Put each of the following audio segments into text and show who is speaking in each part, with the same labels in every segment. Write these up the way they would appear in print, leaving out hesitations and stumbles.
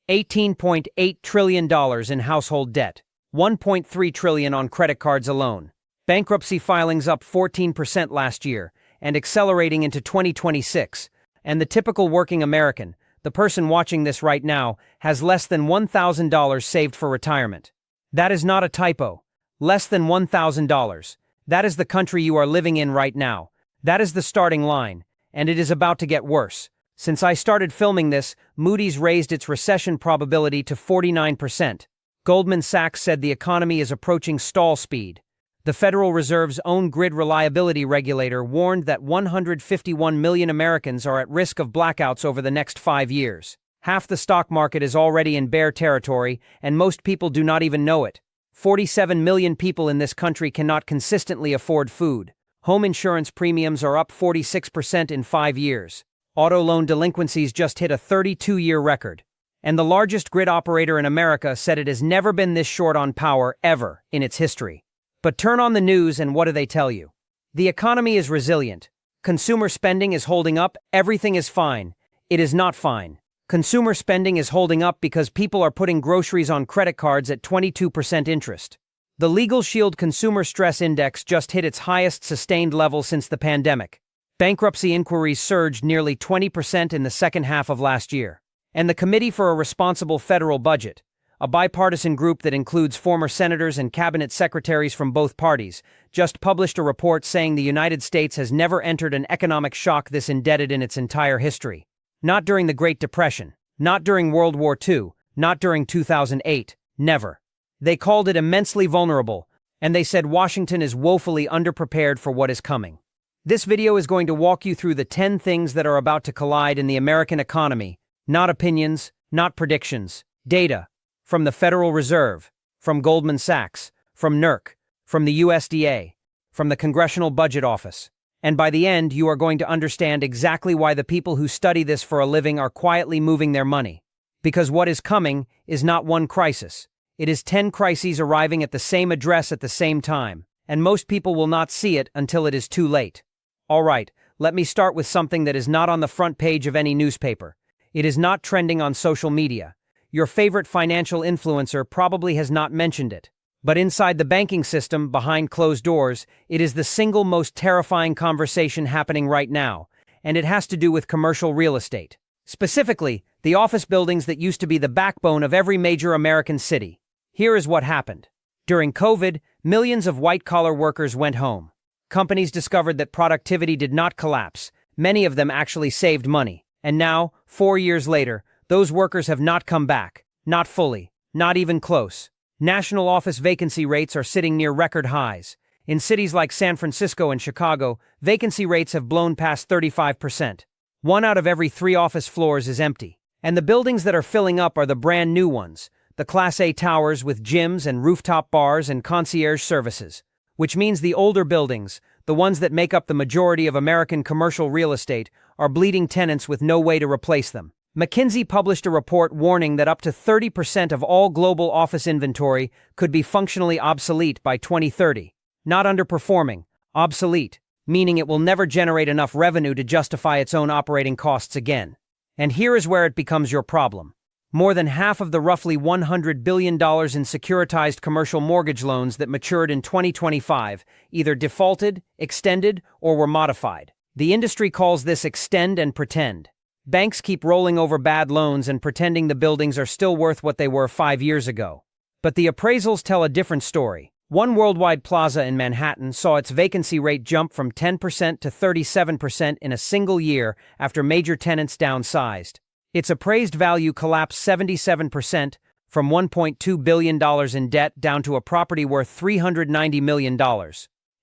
Speaker 1: $18.8 trillion in household debt, $1.3 trillion on credit cards alone. Bankruptcy filings up 14% last year and accelerating into 2026. And the typical working American, the person watching this right now, has less than $1,000 saved for retirement. That is not a typo. Less than $1,000. That is the country you are living in right now. That is the starting line, and it is about to get worse. Since I started filming this, Moody's raised its recession probability to 49%. Goldman Sachs said the economy is approaching stall speed. The Federal Reserve's own grid reliability regulator warned that 151 million Americans are at risk of blackouts over the next 5 years. Half the stock market is already in bear territory, and most people do not even know it. 47 million people in this country cannot consistently afford food. Home insurance premiums are up 46% in 5 years. Auto loan delinquencies just hit a 32-year record. And the largest grid operator in America said it has never been this short on power ever in its history. But turn on the news and what do they tell you? The economy is resilient. Consumer spending is holding up. Everything is fine. It is not fine. Consumer spending is holding up because people are putting groceries on credit cards at 22% interest. The Legal Shield Consumer Stress Index just hit its highest sustained level since the pandemic. Bankruptcy inquiries surged nearly 20% in the second half of last year. And the Committee for a Responsible Federal Budget, a bipartisan group that includes former senators and cabinet secretaries from both parties, just published a report saying the United States has never entered an economic shock this indebted in its entire history. Not during the Great Depression, not during World War II, not during 2008, never. They called it immensely vulnerable, and they said Washington is woefully underprepared for what is coming. This video is going to walk you through the 10 things that are about to collide in the American economy, not opinions, not predictions, data. From the Federal Reserve, from Goldman Sachs, from NERC, from the USDA, from the Congressional Budget Office. And by the end, you are going to understand exactly why the people who study this for a living are quietly moving their money. Because what is coming is not one crisis. It is 10 crises arriving at the same address at the same time, and most people will not see it until it is too late. All right, let me start with something that is not on the front page of any newspaper. It is not trending on social media. Your favorite financial influencer probably has not mentioned it. But inside the banking system, behind closed doors, it is the single most terrifying conversation happening right now, and it has to do with commercial real estate. Specifically, the office buildings that used to be the backbone of every major American city. Here is what happened. During COVID, millions of white-collar workers went home. Companies discovered that productivity did not collapse. Many of them actually saved money. And now, 4 years later, those workers have not come back. Not fully. Not even close. National office vacancy rates are sitting near record highs. In cities like San Francisco and Chicago, vacancy rates have blown past 35%. 1 out of every 3 office floors is empty. And the buildings that are filling up are the brand new ones, the Class A towers with gyms and rooftop bars and concierge services. Which means the older buildings, the ones that make up the majority of American commercial real estate, are bleeding tenants with no way to replace them. McKinsey published a report warning that up to 30% of all global office inventory could be functionally obsolete by 2030. Not underperforming, obsolete, meaning it will never generate enough revenue to justify its own operating costs again. And here is where it becomes your problem. More than half of the roughly $100 billion in securitized commercial mortgage loans that matured in 2025 either defaulted, extended, or were modified. The industry calls this extend and pretend. Banks keep rolling over bad loans and pretending the buildings are still worth what they were 5 years ago. But the appraisals tell a different story. One worldwide plaza in Manhattan saw its vacancy rate jump from 10% to 37% in a single year after major tenants downsized. Its appraised value collapsed 77%, from $1.2 billion in debt down to a property worth $390 million.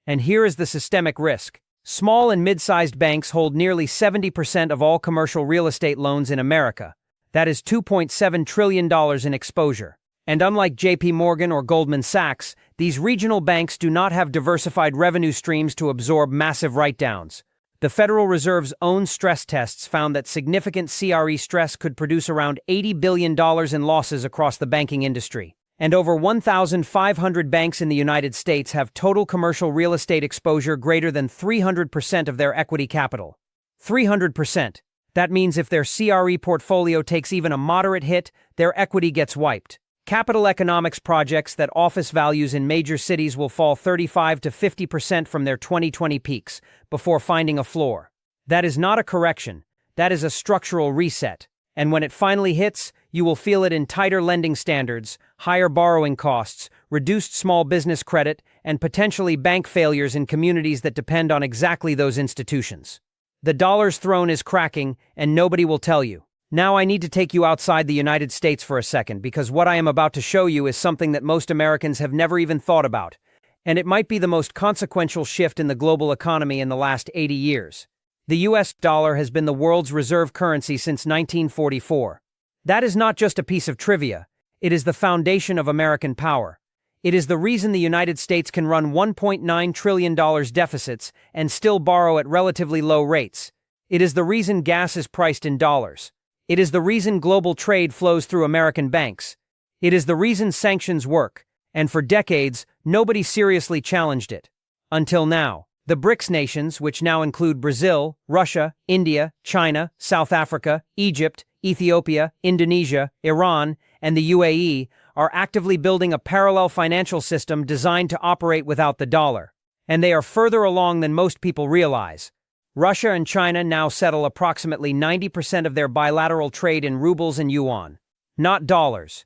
Speaker 1: And here is the systemic risk. Small and mid-sized banks hold nearly 70% of all commercial real estate loans in America. That is $2.7 trillion in exposure. And unlike JP Morgan or Goldman Sachs, these regional banks do not have diversified revenue streams to absorb massive write-downs. The Federal Reserve's own stress tests found that significant CRE stress could produce around $80 billion in losses across the banking industry. And over 1,500 banks in the United States have total commercial real estate exposure greater than 300% of their equity capital. 300%. That means if their CRE portfolio takes even a moderate hit, their equity gets wiped. Capital economics projects that office values in major cities will fall 35 to 50% from their 2020 peaks before finding a floor. That is not a correction. That is a structural reset. And when it finally hits, you will feel it in tighter lending standards, higher borrowing costs, reduced small business credit, and potentially bank failures in communities that depend on exactly those institutions. The dollar's throne is cracking, and nobody will tell you. Now I need to take you outside the United States for a second, because what I am about to show you is something that most Americans have never even thought about, and it might be the most consequential shift in the global economy in the last 80 years. The US dollar has been the world's reserve currency since 1944. That is not just a piece of trivia. It is the foundation of American power. It is the reason the United States can run $1.9 trillion deficits and still borrow at relatively low rates. It is the reason gas is priced in dollars. It is the reason global trade flows through American banks. It is the reason sanctions work, and for decades, nobody seriously challenged it. Until now. The BRICS nations, which now include Brazil, Russia, India, China, South Africa, Egypt, Ethiopia, Indonesia, Iran, and the UAE, are actively building a parallel financial system designed to operate without the dollar. And they are further along than most people realize. Russia and China now settle approximately 90% of their bilateral trade in rubles and yuan, not dollars.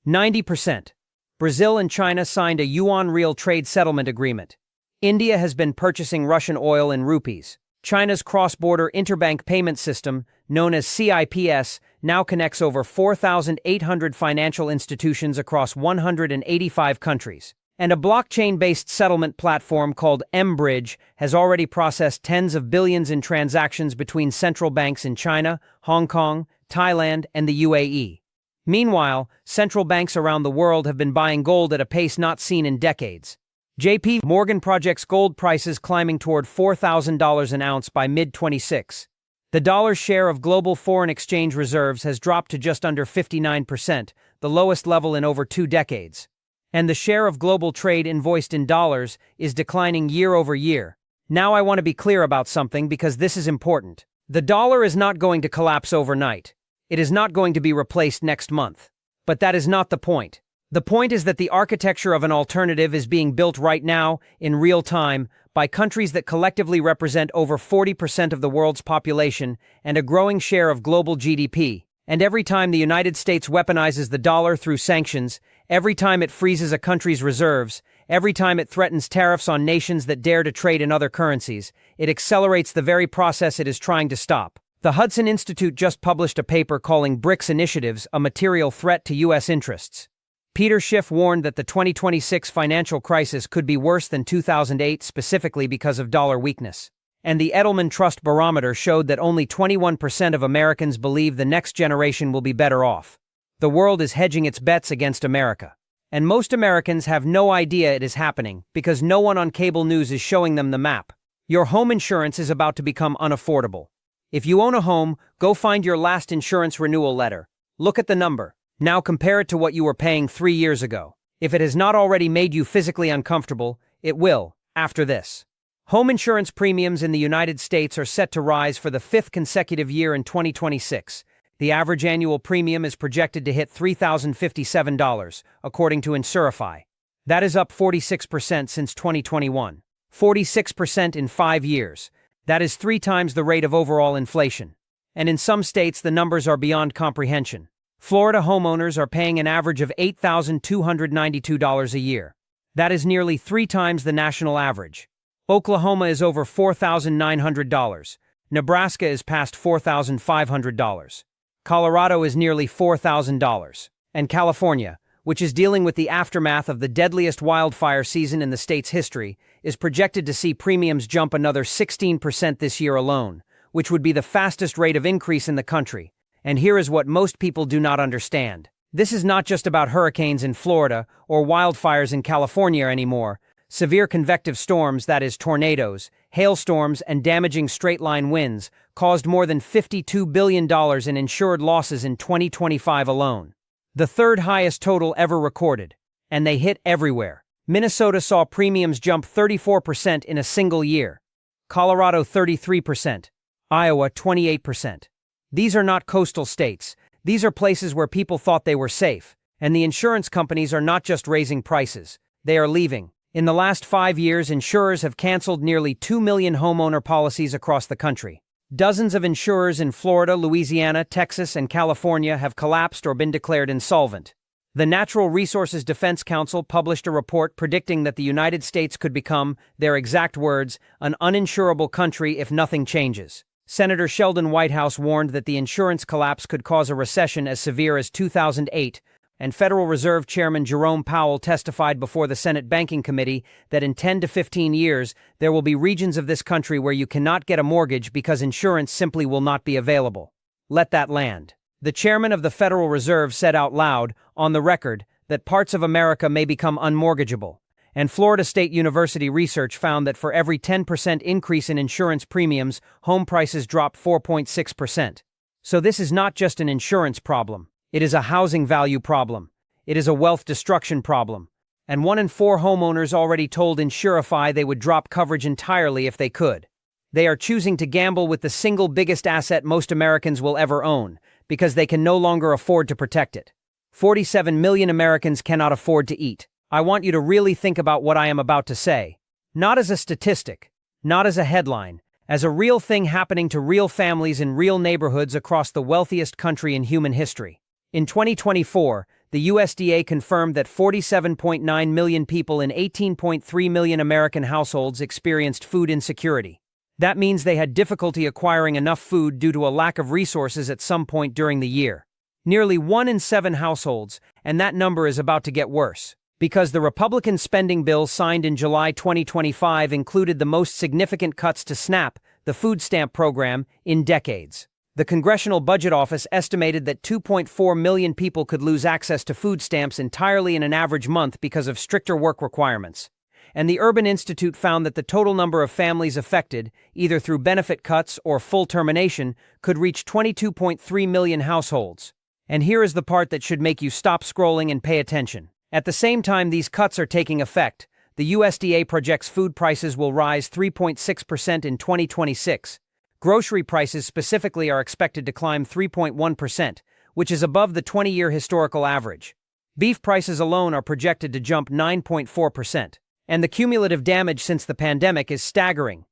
Speaker 1: 90%. Brazil and China signed a yuan real trade settlement agreement. India has been purchasing Russian oil in rupees. China's cross-border interbank payment system, known as CIPS, now connects over 4,800 financial institutions across 185 countries. And a blockchain-based settlement platform called mBridge has already processed tens of billions in transactions between central banks in China, Hong Kong, Thailand, and the UAE. Meanwhile, central banks around the world have been buying gold at a pace not seen in decades. J.P. Morgan projects gold prices climbing toward $4,000 an ounce by mid-26. The dollar's share of global foreign exchange reserves has dropped to just under 59%, the lowest level in over 2 decades. And the share of global trade invoiced in dollars is declining year over year. Now I want to be clear about something because this is important. The dollar is not going to collapse overnight. It is not going to be replaced next month. But that is not the point. The point is that the architecture of an alternative is being built right now, in real time, by countries that collectively represent over 40% of the world's population and a growing share of global GDP. And every time the United States weaponizes the dollar through sanctions, every time it freezes a country's reserves, every time it threatens tariffs on nations that dare to trade in other currencies, it accelerates the very process it is trying to stop. The Hudson Institute just published a paper calling BRICS initiatives a material threat to U.S. interests. Peter Schiff warned that the 2026 financial crisis could be worse than 2008 specifically because of dollar weakness. And the Edelman Trust Barometer showed that only 21% of Americans believe the next generation will be better off. The world is hedging its bets against America. And most Americans have no idea it is happening because no one on cable news is showing them the map. Your home insurance is about to become unaffordable. If you own a home, go find your last insurance renewal letter. Look at the number. Now compare it to what you were paying 3 years ago. If it has not already made you physically uncomfortable, it will, after this. Home insurance premiums in the United States are set to rise for the 5th consecutive year in 2026. The average annual premium is projected to hit $3,057, according to Insurify. That is up 46% since 2021. 46% in 5 years. That is 3 times the rate of overall inflation. And in some states, the numbers are beyond comprehension. Florida homeowners are paying an average of $8,292 a year. That is nearly 3 times the national average. Oklahoma is over $4,900. Nebraska is past $4,500. Colorado is nearly $4,000. And California, which is dealing with the aftermath of the deadliest wildfire season in the state's history, is projected to see premiums jump another 16% this year alone, which would be the fastest rate of increase in the country. And here is what most people do not understand. This is not just about hurricanes in Florida or wildfires in California anymore. Severe convective storms, that is tornadoes, hailstorms, and damaging straight-line winds caused more than $52 billion in insured losses in 2025 alone. The third highest total ever recorded. And they hit everywhere. Minnesota saw premiums jump 34% in a single year. Colorado 33%. Iowa 28%. These are not coastal states. These are places where people thought they were safe. And the insurance companies are not just raising prices. They are leaving. In the last 5 years, insurers have canceled nearly 2 million homeowner policies across the country. Dozens of insurers in Florida, Louisiana, Texas, and California have collapsed or been declared insolvent. The Natural Resources Defense Council published a report predicting that the United States could become, their exact words, an uninsurable country if nothing changes. Senator Sheldon Whitehouse warned that the insurance collapse could cause a recession as severe as 2008, and Federal Reserve Chairman Jerome Powell testified before the Senate Banking Committee that in 10 to 15 years, there will be regions of this country where you cannot get a mortgage because insurance simply will not be available. Let that land. The chairman of the Federal Reserve said out loud, on the record, that parts of America may become unmortgageable. And Florida State University research found that for every 10% increase in insurance premiums, home prices drop 4.6%. So this is not just an insurance problem. It is a housing value problem. It is a wealth destruction problem. And 1 in 4 homeowners already told Insurify they would drop coverage entirely if they could. They are choosing to gamble with the single biggest asset most Americans will ever own, because they can no longer afford to protect it. 47 million Americans cannot afford to eat. I want you to really think about what I am about to say. Not as a statistic, not as a headline, as a real thing happening to real families in real neighborhoods across the wealthiest country in human history. In 2024, the USDA confirmed that 47.9 million people in 18.3 million American households experienced food insecurity. That means they had difficulty acquiring enough food due to a lack of resources at some point during the year. Nearly 1 in 7 households, and that number is about to get worse. Because the Republican spending bill signed in July 2025 included the most significant cuts to SNAP, the food stamp program, in decades. The Congressional Budget Office estimated that 2.4 million people could lose access to food stamps entirely in an average month because of stricter work requirements. And the Urban Institute found that the total number of families affected, either through benefit cuts or full termination, could reach 22.3 million households. And here is the part that should make you stop scrolling and pay attention. At the same time these cuts are taking effect, the USDA projects food prices will rise 3.6% in 2026. Grocery prices specifically are expected to climb 3.1%, which is above the 20-year historical average. Beef prices alone are projected to jump 9.4%. And the cumulative damage since the pandemic is staggering.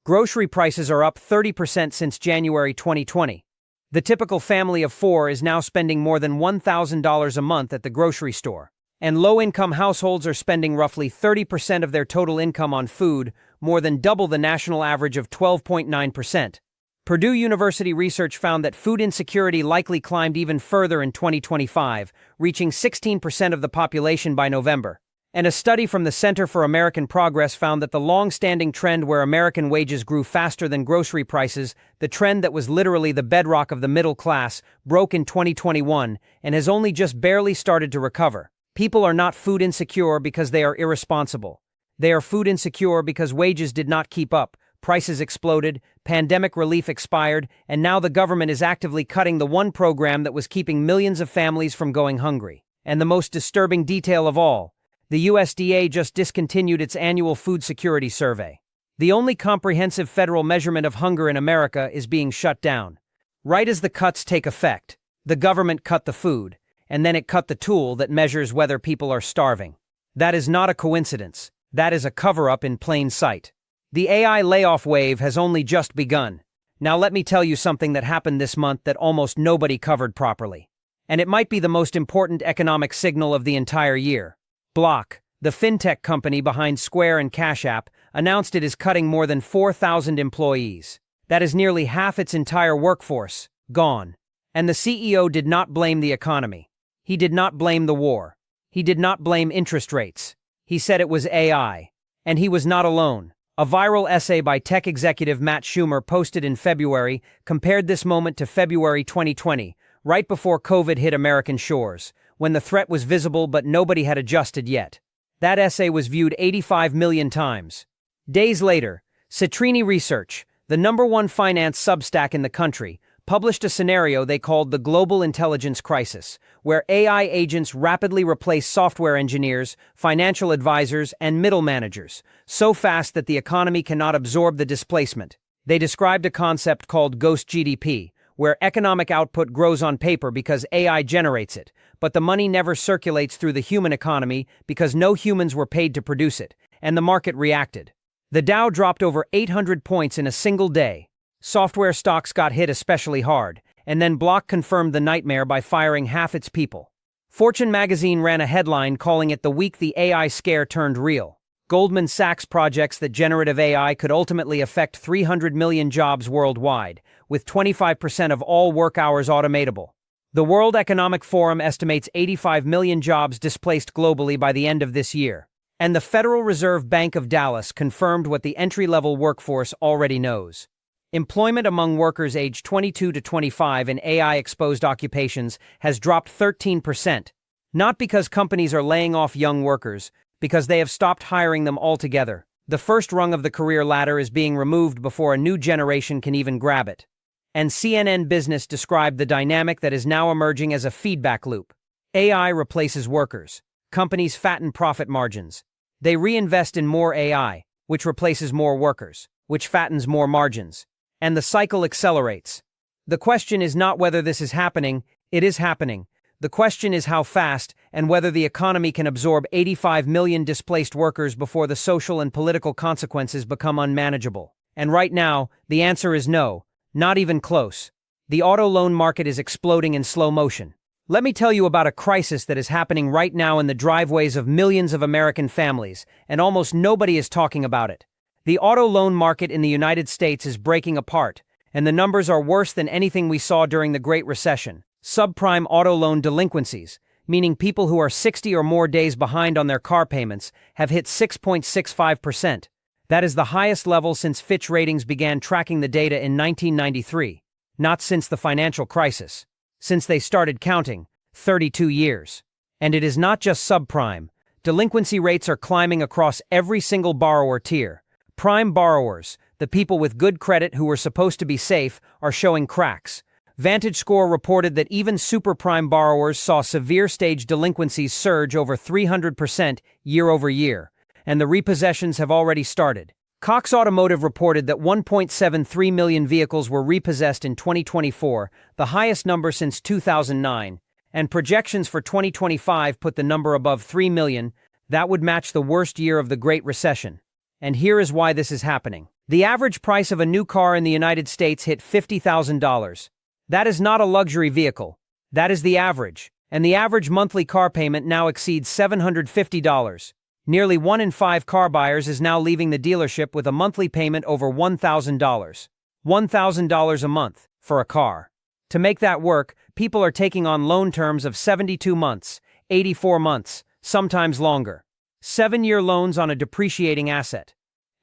Speaker 1: Grocery prices are up 30% since January 2020. The typical family of 4 is now spending more than $1,000 a month at the grocery store. And low-income households are spending roughly 30% of their total income on food, more than double the national average of 12.9%. Purdue University research found that food insecurity likely climbed even further in 2025, reaching 16% of the population by November. And a study from the Center for American Progress found that the long-standing trend where American wages grew faster than grocery prices, the trend that was literally the bedrock of the middle class, broke in 2021 and has only just barely started to recover. People are not food insecure because they are irresponsible. They are food insecure because wages did not keep up, prices exploded, pandemic relief expired, and now the government is actively cutting the one program that was keeping millions of families from going hungry. And the most disturbing detail of all, the USDA just discontinued its annual food security survey. The only comprehensive federal measurement of hunger in America is being shut down. Right as the cuts take effect, the government cut the food, and then it cut the tool that measures whether people are starving. That is not a coincidence. That is a cover-up in plain sight. The AI layoff wave has only just begun. Now let me tell you something that happened this month that almost nobody covered properly. And it might be the most important economic signal of the entire year. Block, the fintech company behind Square and Cash App, announced it is cutting more than 4,000 employees. That is nearly half its entire workforce, gone. And the CEO did not blame the economy. He did not blame the war. He did not blame interest rates. He said it was AI. And he was not alone. A viral essay by tech executive Matt Schumer posted in February compared this moment to February 2020, right before COVID hit American shores, when the threat was visible but nobody had adjusted yet. That essay was viewed 85 million times. Days later, Citrini Research, the #1 finance substack in the country, published a scenario they called the Global Intelligence Crisis, where AI agents rapidly replace software engineers, financial advisors, and middle managers, so fast that the economy cannot absorb the displacement. They described a concept called ghost GDP, where economic output grows on paper because AI generates it, but the money never circulates through the human economy because no humans were paid to produce it, and the market reacted. The Dow dropped over 800 points in a single day. Software stocks got hit especially hard, and then Block confirmed the nightmare by firing half its people. Fortune magazine ran a headline calling it the week the AI scare turned real. Goldman Sachs projects that generative AI could ultimately affect 300 million jobs worldwide, with 25% of all work hours automatable. The World Economic Forum estimates 85 million jobs displaced globally by the end of this year. And the Federal Reserve Bank of Dallas confirmed what the entry-level workforce already knows. Employment among workers aged 22 to 25 in AI-exposed occupations has dropped 13%, not because companies are laying off young workers, because they have stopped hiring them altogether. The first rung of the career ladder is being removed before a new generation can even grab it. And CNN Business described the dynamic that is now emerging as a feedback loop. AI replaces workers. Companies fatten profit margins. They reinvest in more AI, which replaces more workers, which fattens more margins. And the cycle accelerates. The question is not whether this is happening, it is happening. The question is how fast and whether the economy can absorb 85 million displaced workers before the social and political consequences become unmanageable. And right now, the answer is no, not even close. The auto loan market is exploding in slow motion. Let me tell you about a crisis that is happening right now in the driveways of millions of American families, and almost nobody is talking about it. The auto loan market in the United States is breaking apart, and the numbers are worse than anything we saw during the Great Recession. Subprime auto loan delinquencies, meaning people who are 60 or more days behind on their car payments, have hit 6.65%. That is the highest level since Fitch Ratings began tracking the data in 1993. Not since the financial crisis. Since they started counting, 32 years. And it is not just subprime. Delinquency rates are climbing across every single borrower tier. Prime borrowers, the people with good credit who were supposed to be safe, are showing cracks. VantageScore reported that even super prime borrowers saw severe stage delinquencies surge over 300% year over year, and the repossessions have already started. Cox Automotive reported that 1.73 million vehicles were repossessed in 2024, the highest number since 2009, and projections for 2025 put the number above 3 million. That would match the worst year of the Great Recession. And here is why this is happening. The average price of a new car in the United States hit $50,000. That is not a luxury vehicle. That is the average. And the average monthly car payment now exceeds $750. Nearly 1 in 5 car buyers is now leaving the dealership with a monthly payment over $1,000. $1,000 a month for a car. To make that work, people are taking on loan terms of 72 months, 84 months, sometimes longer. 7-year loans on a depreciating asset.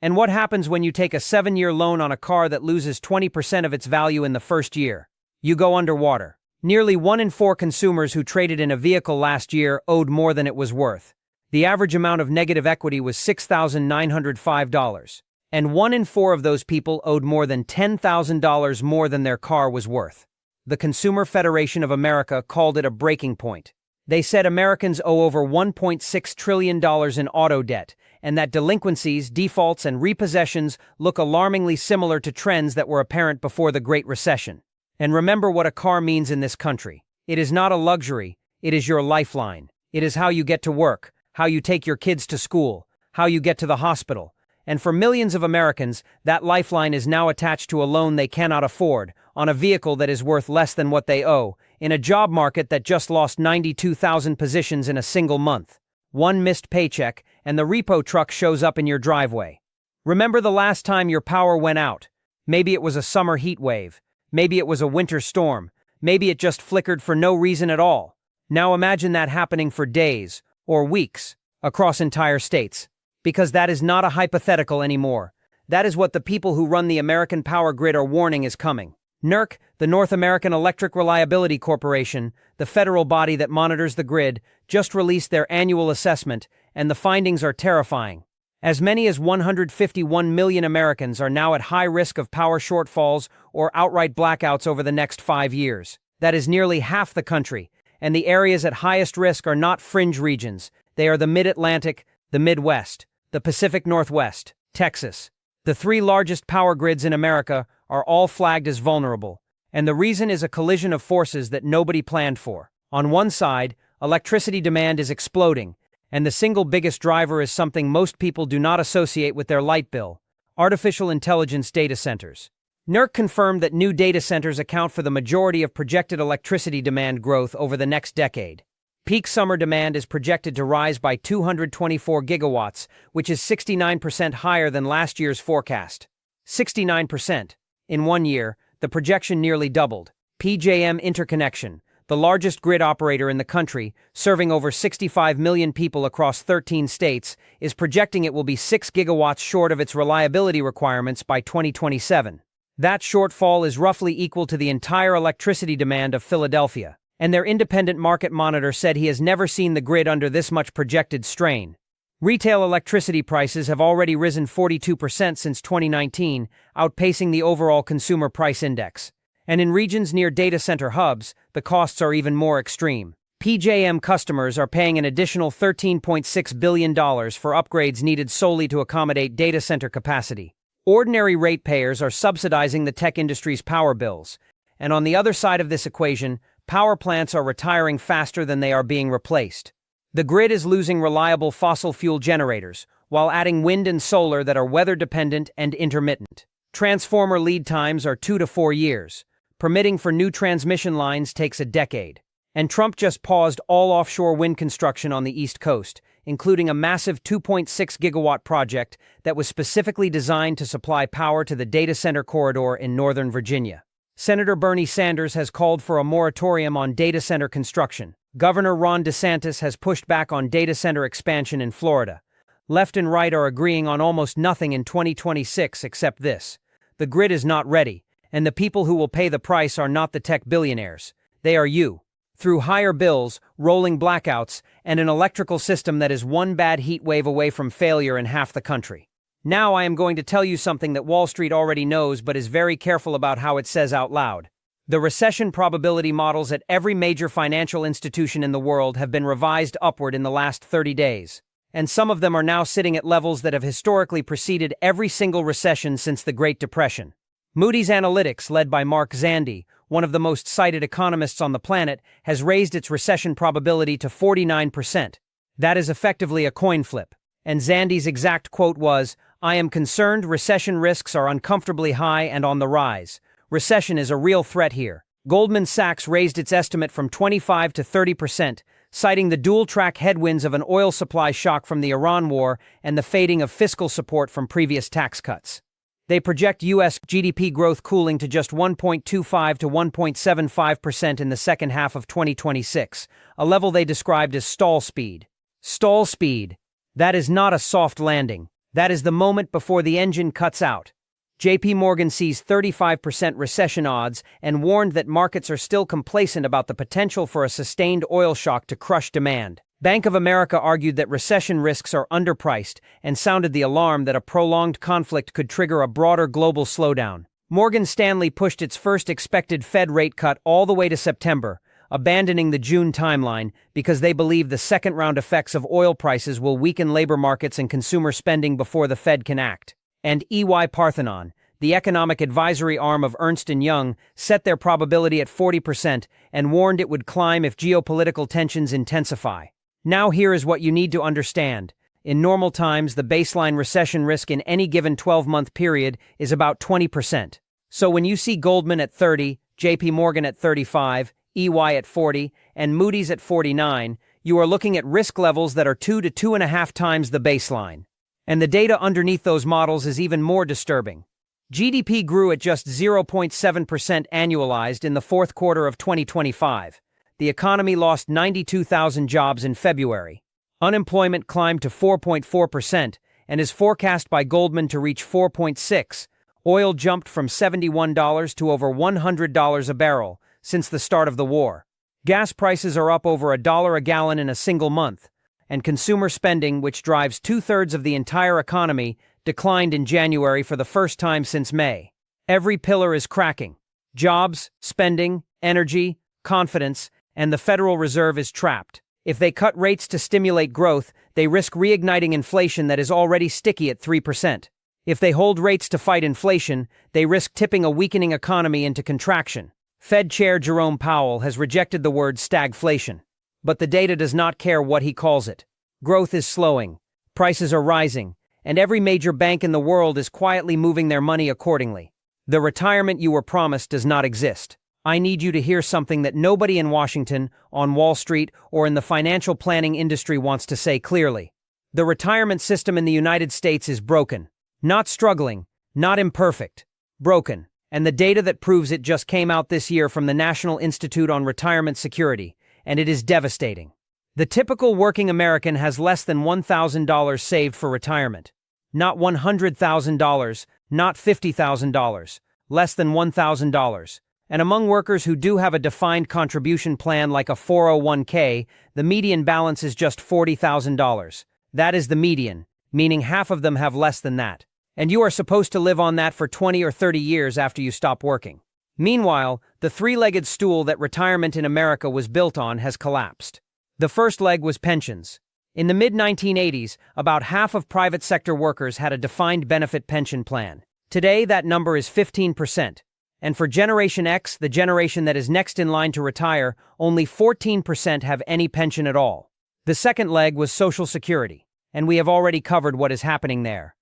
Speaker 1: And what happens when you take a 7-year loan on a car that loses 20% of its value in the first year? You go underwater. Nearly 1 in 4 consumers who traded in a vehicle last year owed more than it was worth. The average amount of negative equity was $6,905. And 1 in 4 of those people owed more than $10,000 more than their car was worth. The Consumer Federation of America called it a breaking point. They said Americans owe over $1.6 trillion in auto debt, and that delinquencies, defaults, and repossessions look alarmingly similar to trends that were apparent before the Great Recession. And remember what a car means in this country. It is not a luxury, it is your lifeline. It is how you get to work, how you take your kids to school, how you get to the hospital. And for millions of Americans, that lifeline is now attached to a loan they cannot afford, on a vehicle that is worth less than what they owe, in a job market that just lost 92,000 positions in a single month. One missed paycheck, and the repo truck shows up in your driveway. Remember the last time your power went out? Maybe it was a summer heat wave. Maybe it was a winter storm. Maybe it just flickered for no reason at all. Now imagine that happening for days, or weeks, across entire states. Because that is not a hypothetical anymore. That is what the people who run the American power grid are warning is coming. NERC, the North American Electric Reliability Corporation, the federal body that monitors the grid, just released their annual assessment, and the findings are terrifying. As many as 151 million Americans are now at high risk of power shortfalls or outright blackouts over the next 5 years. That is nearly half the country, and the areas at highest risk are not fringe regions. They are the Mid-Atlantic, the Midwest, the Pacific Northwest, Texas. The 3 largest power grids in America are all flagged as vulnerable, And the reason is a collision of forces that nobody planned for. On one side, electricity demand is exploding, and the single biggest driver is something most people do not associate with their light bill: artificial intelligence data centers. NERC confirmed that new data centers account for the majority of projected electricity demand growth over the next decade. Peak summer demand is projected to rise by 224 gigawatts, which is 69% higher than last year's forecast. 69%. In 1 year, the projection nearly doubled. PJM Interconnection, the largest grid operator in the country, serving over 65 million people across 13 states, is projecting it will be 6 gigawatts short of its reliability requirements by 2027. That shortfall is roughly equal to the entire electricity demand of Philadelphia, and their independent market monitor said he has never seen the grid under this much projected strain. Retail electricity prices have already risen 42% since 2019, outpacing the overall consumer price index. And in regions near data center hubs, the costs are even more extreme. PJM customers are paying an additional $13.6 billion for upgrades needed solely to accommodate data center capacity. Ordinary ratepayers are subsidizing the tech industry's power bills, and on the other side of this equation, power plants are retiring faster than they are being replaced. The grid is losing reliable fossil fuel generators, while adding wind and solar that are weather-dependent and intermittent. Transformer lead times are 2 to 4 years. Permitting for new transmission lines takes a decade. And Trump just paused all offshore wind construction on the East Coast, including a massive 2.6 gigawatt project that was specifically designed to supply power to the data center corridor in Northern Virginia. Senator Bernie Sanders has called for a moratorium on data center construction. Governor Ron DeSantis has pushed back on data center expansion in Florida. Left and right are agreeing on almost nothing in 2026 except this: the grid is not ready, and the people who will pay the price are not the tech billionaires. They are you. Through higher bills, rolling blackouts, and an electrical system that is one bad heat wave away from failure in half the country. Now I am going to tell you something that Wall Street already knows but is very careful about how it says out loud. The recession probability models at every major financial institution in the world have been revised upward in the last 30 days. And some of them are now sitting at levels that have historically preceded every single recession since the Great Depression. Moody's Analytics, led by Mark Zandi, one of the most cited economists on the planet, has raised its recession probability to 49%. That is effectively a coin flip. And Zandi's exact quote was, "I am concerned recession risks are uncomfortably high and on the rise. Recession is a real threat here." Goldman Sachs raised its estimate from 25 to 30%, citing the dual-track headwinds of an oil supply shock from the Iran war and the fading of fiscal support from previous tax cuts. They project U.S. GDP growth cooling to just 1.25 to 1.75% in the second half of 2026, a level they described as stall speed. Stall speed. That is not a soft landing. That is the moment before the engine cuts out. JP Morgan sees 35% recession odds and warned that markets are still complacent about the potential for a sustained oil shock to crush demand. Bank of America argued that recession risks are underpriced and sounded the alarm that a prolonged conflict could trigger a broader global slowdown. Morgan Stanley pushed its first expected Fed rate cut all the way to September, abandoning the June timeline because they believe the second-round effects of oil prices will weaken labor markets and consumer spending before the Fed can act. And EY Parthenon, the economic advisory arm of Ernst & Young, set their probability at 40% and warned it would climb if geopolitical tensions intensify. Now here is what you need to understand. In normal times, the baseline recession risk in any given 12-month period is about 20%. So when you see Goldman at 30, JP Morgan at 35, EY at 40, and Moody's at 49, you are looking at risk levels that are 2 to 2.5 times the baseline. And the data underneath those models is even more disturbing. GDP grew at just 0.7% annualized in the fourth quarter of 2025. The economy lost 92,000 jobs in February. Unemployment climbed to 4.4% and is forecast by Goldman to reach 4.6%. Oil jumped from $71 to over $100 a barrel since the start of the war. Gas prices are up over $1 a gallon in a single month, and consumer spending, which drives 2/3 of the entire economy, declined in January for the first time since May. Every pillar is cracking. Jobs, spending, energy, confidence, and the Federal Reserve is trapped. If they cut rates to stimulate growth, they risk reigniting inflation that is already sticky at 3%. If they hold rates to fight inflation, they risk tipping a weakening economy into contraction. Fed Chair Jerome Powell has rejected the word stagflation. But the data does not care what he calls it. Growth is slowing, prices are rising, and every major bank in the world is quietly moving their money accordingly. The retirement you were promised does not exist. I need you to hear something that nobody in Washington, on Wall Street, or in the financial planning industry wants to say clearly. The retirement system in the United States is broken. Not struggling, not imperfect. Broken. And the data that proves it just came out this year from the National Institute on Retirement Security, and it is devastating. The typical working American has less than $1,000 saved for retirement. Not $100,000, not $50,000, less than $1,000. And among workers who do have a defined contribution plan like a 401k, the median balance is just $40,000. That is the median, meaning half of them have less than that. And you are supposed to live on that for 20 or 30 years after you stop working. Meanwhile, the three-legged stool that retirement in America was built on has collapsed. The first leg was pensions. In the mid-1980s, about half of private sector workers had a defined benefit pension plan. Today, that number is 15%. And for Generation X, the generation that is next in line to retire, only 14% have any pension at all. The second leg was Social Security, and we have already covered what is happening there.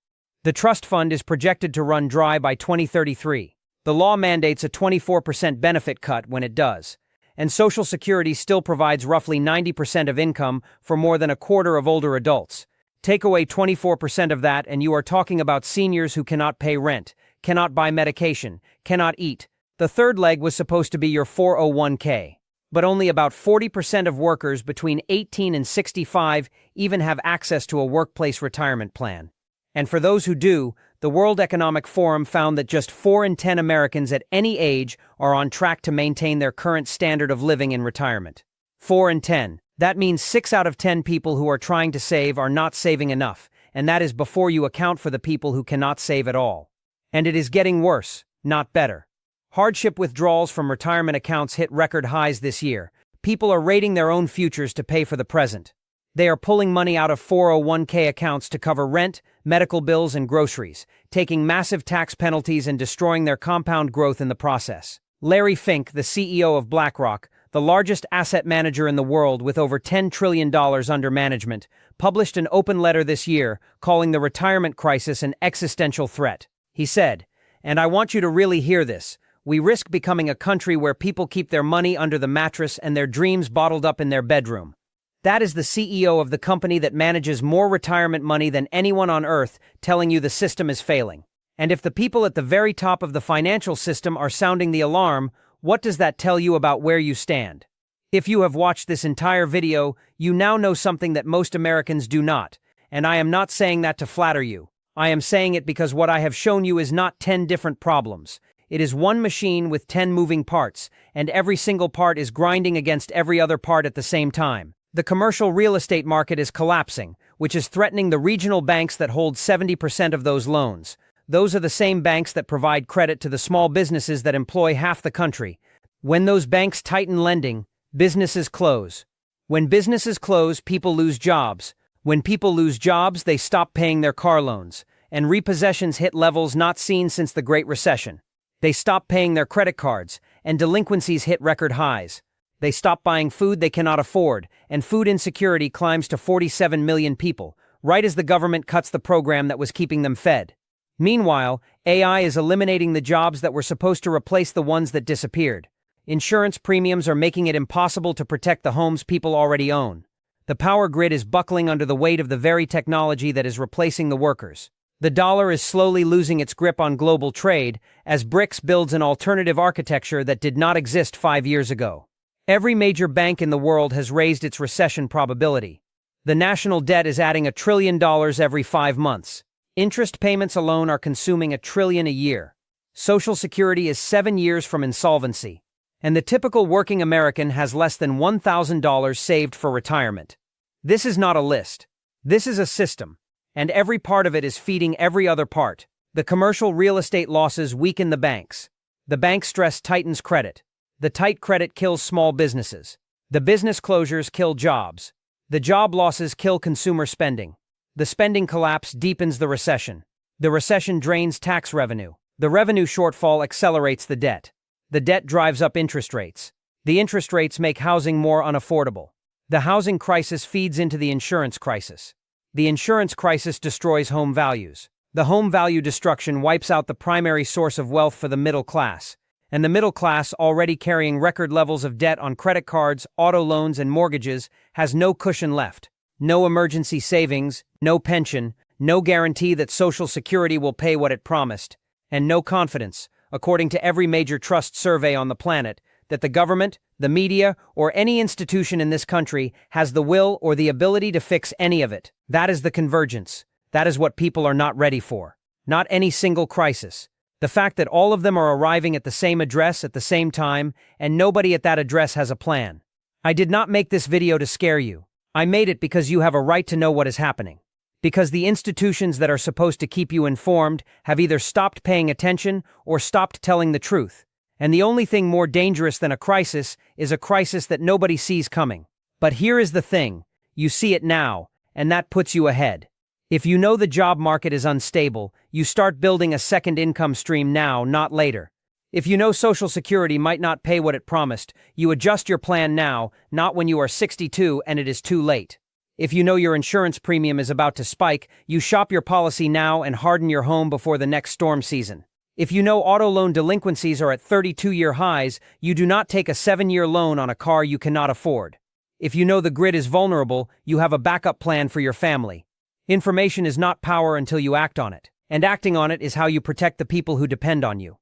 Speaker 1: The trust fund is projected to run dry by 2033. The law mandates a 24% benefit cut when it does. And Social Security still provides roughly 90% of income for more than a quarter of older adults. Take away 24% of that and you are talking about seniors who cannot pay rent, cannot buy medication, cannot eat. The third leg was supposed to be your 401k. But only about 40% of workers between 18 and 65 even have access to a workplace retirement plan. And for those who do, the World Economic Forum found that just 4 in 10 Americans at any age are on track to maintain their current standard of living in retirement. 4 in 10. That means 6 out of 10 people who are trying to save are not saving enough, and that is before you account for the people who cannot save at all. And it is getting worse, not better. Hardship withdrawals from retirement accounts hit record highs this year. People are raiding their own futures to pay for the present. They are pulling money out of 401k accounts to cover rent, medical bills, and groceries, taking massive tax penalties and destroying their compound growth in the process. Larry Fink, the CEO of BlackRock, the largest asset manager in the world with over $10 trillion under management, published an open letter this year calling the retirement crisis an existential threat. He said, and I want you to really hear this, we risk becoming a country where people keep their money under the mattress and their dreams bottled up in their bedroom. That is the CEO of the company that manages more retirement money than anyone on earth telling you the system is failing. And if the people at the very top of the financial system are sounding the alarm, what does that tell you about where you stand? If you have watched this entire video, you now know something that most Americans do not, and I am not saying that to flatter you. I am saying it because what I have shown you is not 10 different problems. It is one machine with 10 moving parts, and every single part is grinding against every other part at the same time. The commercial real estate market is collapsing, which is threatening the regional banks that hold 70% of those loans. Those are the same banks that provide credit to the small businesses that employ half the country. When those banks tighten lending, businesses close. When businesses close, people lose jobs. When people lose jobs, they stop paying their car loans, and repossessions hit levels not seen since the Great Recession. They stop paying their credit cards, and delinquencies hit record highs. They stop buying food they cannot afford, and food insecurity climbs to 47 million people, right as the government cuts the program that was keeping them fed. Meanwhile, AI is eliminating the jobs that were supposed to replace the ones that disappeared. Insurance premiums are making it impossible to protect the homes people already own. The power grid is buckling under the weight of the very technology that is replacing the workers. The dollar is slowly losing its grip on global trade as BRICS builds an alternative architecture that did not exist 5 years ago. Every major bank in the world has raised its recession probability. The national debt is adding $1 trillion every 5 months. Interest payments alone are consuming $1 trillion a year. Social Security is 7 years from insolvency. And the typical working American has less than $1,000 saved for retirement. This is not a list. This is a system. And every part of it is feeding every other part. The commercial real estate losses weaken the banks. The bank stress tightens credit. The tight credit kills small businesses. The business closures kill jobs. The job losses kill consumer spending. The spending collapse deepens the recession. The recession drains tax revenue. The revenue shortfall accelerates the debt. The debt drives up interest rates. The interest rates make housing more unaffordable. The housing crisis feeds into the insurance crisis. The insurance crisis destroys home values. The home value destruction wipes out the primary source of wealth for the middle class. And the middle class, already carrying record levels of debt on credit cards, auto loans, and mortgages, has no cushion left. No emergency savings, no pension, no guarantee that Social Security will pay what it promised, and no confidence, according to every major trust survey on the planet, that the government, the media, or any institution in this country has the will or the ability to fix any of it. That is the convergence. That is what people are not ready for. Not any single crisis. The fact that all of them are arriving at the same address at the same time, and nobody at that address has a plan. I did not make this video to scare you. I made it because you have a right to know what is happening. Because the institutions that are supposed to keep you informed have either stopped paying attention or stopped telling the truth. And the only thing more dangerous than a crisis is a crisis that nobody sees coming. But here is the thing, you see it now, and that puts you ahead. If you know the job market is unstable, you start building a second income stream now, not later. If you know Social Security might not pay what it promised, you adjust your plan now, not when you are 62 and it is too late. If you know your insurance premium is about to spike, you shop your policy now and harden your home before the next storm season. If you know auto loan delinquencies are at 32-year highs, you do not take a 7-year loan on a car you cannot afford. If you know the grid is vulnerable, you have a backup plan for your family. Information is not power until you act on it, and acting on it is how you protect the people who depend on you.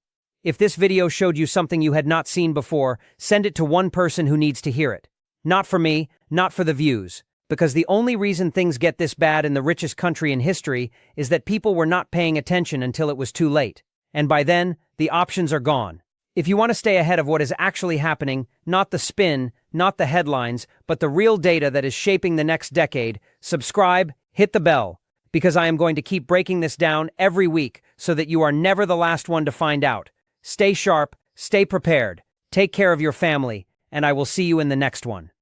Speaker 1: If this video showed you something you had not seen before, send it to one person who needs to hear it. Not for me, not for the views, because the only reason things get this bad in the richest country in history is that people were not paying attention until it was too late. And by then, the options are gone. If you want to stay ahead of what is actually happening, not the spin, not the headlines, but the real data that is shaping the next decade, subscribe, hit the bell, because I am going to keep breaking this down every week so that you are never the last one to find out. Stay sharp, stay prepared, take care of your family, and I will see you in the next one.